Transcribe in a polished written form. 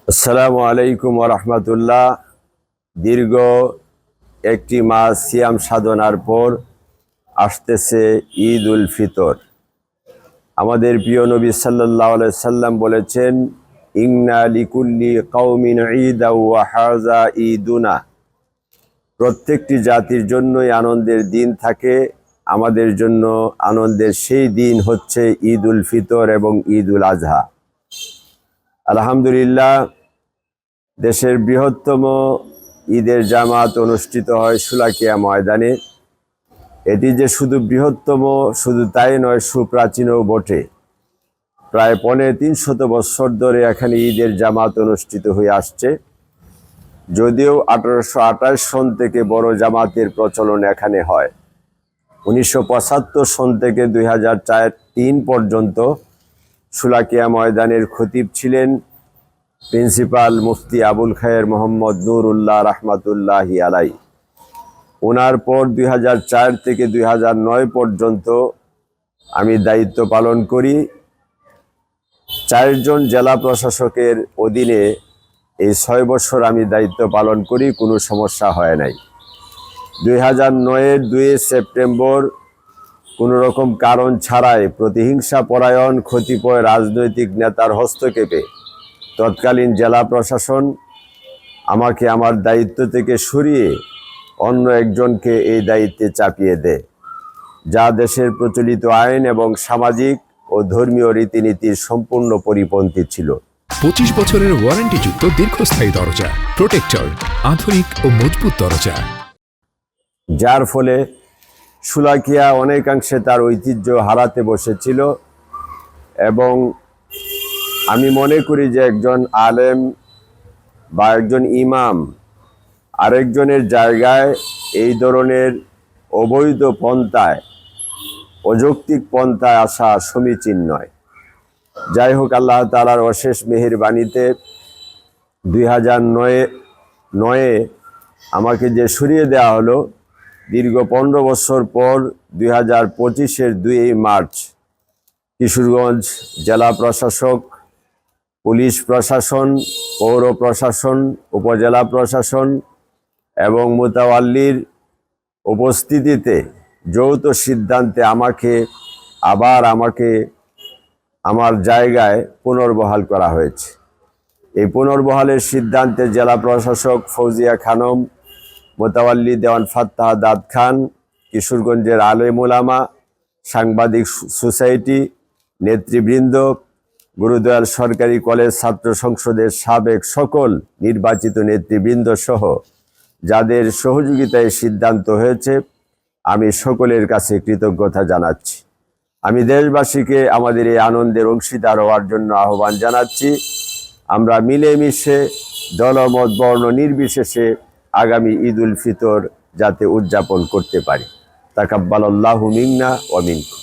আসসালামু আলাইকুম ওয়া রাহমাতুল্লাহ। দীর্ঘ একটি মাস সিয়াম সাধনার পর আসতেছে ঈদ উল ফিতর। আমাদের প্রিয় নবী সাল্লাল্লাহু আলাইহি সাল্লাম বলেছেন, ইন্না লিকুল্লি কওমিন ঈদা ওয়া হাযা ঈদুনা। প্রত্যেকটি জাতির জন্যই আনন্দের দিন থাকে, আমাদের জন্য আনন্দের সেই দিন হচ্ছে ঈদ উল ফিতর এবং ঈদ উল আজহা। আলহামদুলিল্লাহ, দেশের বৃহত্তম ঈদের জামাত অনুষ্ঠিত হয় শোলাকিয়া ময়দানে। এটি যে শুধু বৃহত্তম, শুধু তাই নয়, সুপ্রাচীনও বটে। প্রায় ৩৫০ বৎসর ধরে এখানে ঈদের জামাত অনুষ্ঠিত হয়ে আসছে। যদিও ১৮২৮ সন থেকে বড় জামাতের প্রচলন এখানে হয়। ১৯৭৫ সন থেকে ২০০৪-৩ পর্যন্ত শোলাকিয়া ময়দানের খতিব ছিলেন প্রিন্সিপাল মুফতি আবুল খায়ের মোহাম্মদ নুরুল্লাহ রহমাতুল্লাহি আলাই। ওনার পর ২০০৪ থেকে ২০০৯ পর্যন্ত আমি দায়িত্ব পালন করি। ৪ জন জেলা প্রশাসকের অধীনে এই ৬ বছর আমি দায়িত্ব পালন করি, কোনো সমস্যা হয় নাই। ২০০৯-এর ২ সেপ্টেম্বর কোনো রকম কারণ ছাড়াই প্রতিহিংসা পরায়ণ কতিপয় রাজনৈতিক নেতার হস্তক্ষেপে তৎকালীন জেলা প্রশাসন আমাকে আমার দায়িত্ব থেকে সরিয়ে অন্য একজনকে এই দায়িত্বে চাপিয়ে দেয়, যা দেশের প্রচলিত আইন এবং সামাজিক ও ধর্মীয় রীতিনীতির সম্পূর্ণ পরিপন্থী ছিল। ২৫ বছরের ওয়ারেন্টিযুক্ত দীর্ঘস্থায়ী দরজা প্রোটেক্টর, আধুনিক ও মজবুত দরজা, যার ফলে শোলাকিয়া অনেকাংশে তার ঐতিহ্য হারাতে বসেছিল। এবং আমি মনে করি যে একজন আলেম বা একজন ইমাম আরেকজনের জায়গায় এই ধরনের অবৈধ পন্থায়, অযৌক্তিক পন্থায় আসা সমীচীন নয়। যাই হোক, আল্লাহ তাআলার অশেষ মেহেরবানিতে ২০০৯-এ আমাকে যে সরিয়ে দেওয়া হলো, দীর্ঘ ১৫ বছর পর ২০২৫-এর ২ মার্চ কিশোরগঞ্জ জেলা প্রশাসক, পুলিশ প্রশাসন, পৌর প্রশাসন, উপজেলা প্রশাসন এবং মুতাওয়াল্লির উপস্থিতিতে যৌথ সিদ্ধান্তে আমাকে আমার জায়গায় পুনর্বহাল করা হয়েছে। এই পুনর্বহালের সিদ্ধান্তে জেলা প্রশাসক ফৌজিয়া খানম, মুতাওয়াল্লি দেওয়ান ফাত্তাহ দাদ খান, কিশোরগঞ্জের আলেম উলামা, সাংবাদিক সোসাইটি নেতৃবৃন্দ, গুরুদয়াল সরকারি কলেজ ছাত্র সংসদের সাবেক সকল নির্বাচিত নেতৃবৃন্দ সহ যাদের সহযোগিতায় সিদ্ধান্ত হয়েছে, আমি সকলের কাছে কৃতজ্ঞতা জানাচ্ছি। আমি দেশবাসীকে আমাদের এই আনন্দের অংশীদার হওয়ার জন্য আহ্বান জানাচ্ছি। আমরা মিলেমিশে দলমত বর্ণ নির্বিশেষে আগামী ঈদ উল ফিতর যাতে উদযাপন করতে পারি। তাকাব্বালাল্লাহু মিন্না ওয়া মিনকুম।